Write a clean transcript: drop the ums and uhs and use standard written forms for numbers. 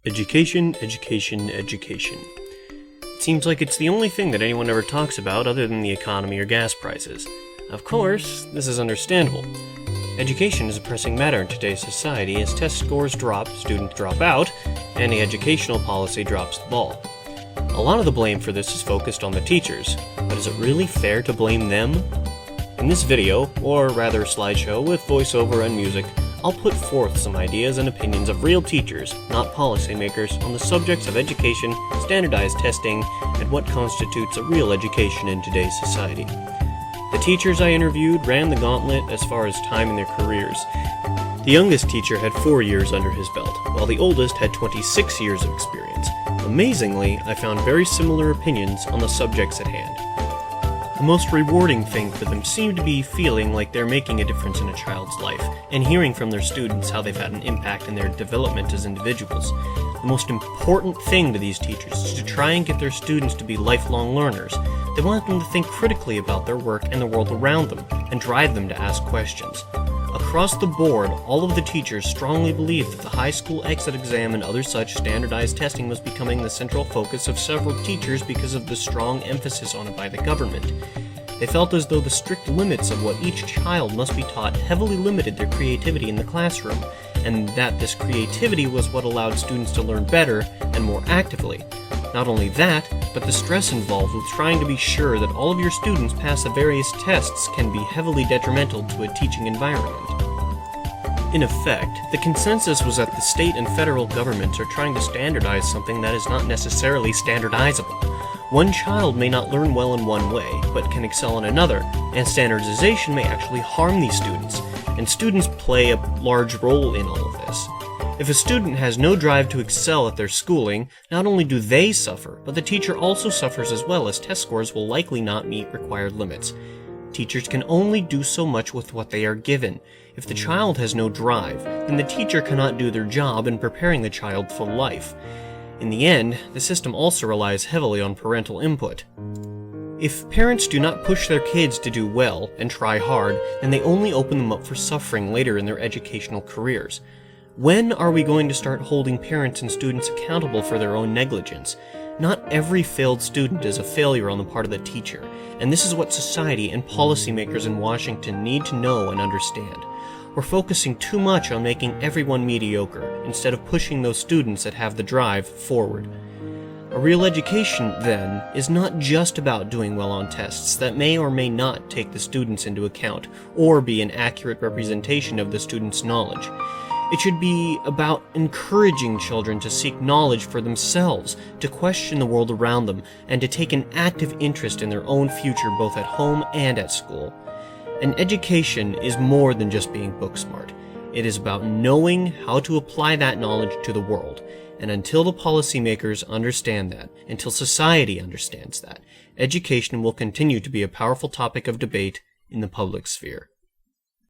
Education, education, education. It seems like it's the only thing that anyone ever talks about other than the economy or gas prices. Of course, this is understandable. Education is a pressing matter in today's society as test scores drop, students drop out, and the educational policy drops the ball. A lot of the blame for this is focused on the teachers, but is it really fair to blame them? In this video, or rather slideshow with voiceover and music, I'll put forth some ideas and opinions of real teachers, not policymakers, on the subjects of education, standardized testing, and what constitutes a real education in today's society. The teachers I interviewed ran the gauntlet as far as time in their careers. The youngest teacher had 4 years under his belt, while the oldest had 26 years of experience. Amazingly, I found very similar opinions on the subjects at hand. The most rewarding thing for them seemed to be feeling like they're making a difference in a child's life, and hearing from their students how they've had an impact in their development as individuals. The most important thing to these teachers is to try and get their students to be lifelong learners. They want them to think critically about their work and the world around them, and drive them to ask questions. Across the board, all of the teachers strongly believe that the high school exit exam and other such standardized testing was becoming the central focus of several teachers because of the strong emphasis on it by the government. They felt as though the strict limits of what each child must be taught heavily limited their creativity in the classroom, and that this creativity was what allowed students to learn better and more actively. Not only that, but the stress involved with trying to be sure that all of your students pass the various tests can be heavily detrimental to a teaching environment. In effect, the consensus was that the state and federal governments are trying to standardize something that is not necessarily standardizable. One child may not learn well in one way, but can excel in another, and standardization may actually harm these students, and students play a large role in all of this. If a student has no drive to excel at their schooling, not only do they suffer, but the teacher also suffers as well, as test scores will likely not meet required limits. Teachers can only do so much with what they are given. If the child has no drive, then the teacher cannot do their job in preparing the child for life. In the end, the system also relies heavily on parental input. If parents do not push their kids to do well and try hard, then they only open them up for suffering later in their educational careers. When are we going to start holding parents and students accountable for their own negligence? Not every failed student is a failure on the part of the teacher, and this is what society and policymakers in Washington need to know and understand. We're focusing too much on making everyone mediocre, instead of pushing those students that have the drive forward. A real education, then, is not just about doing well on tests that may or may not take the students into account, or be an accurate representation of the student's knowledge. It should be about encouraging children to seek knowledge for themselves, to question the world around them, and to take an active interest in their own future both at home and at school. An education is more than just being book smart. It is about knowing how to apply that knowledge to the world. And until the policymakers understand that, until society understands that, education will continue to be a powerful topic of debate in the public sphere.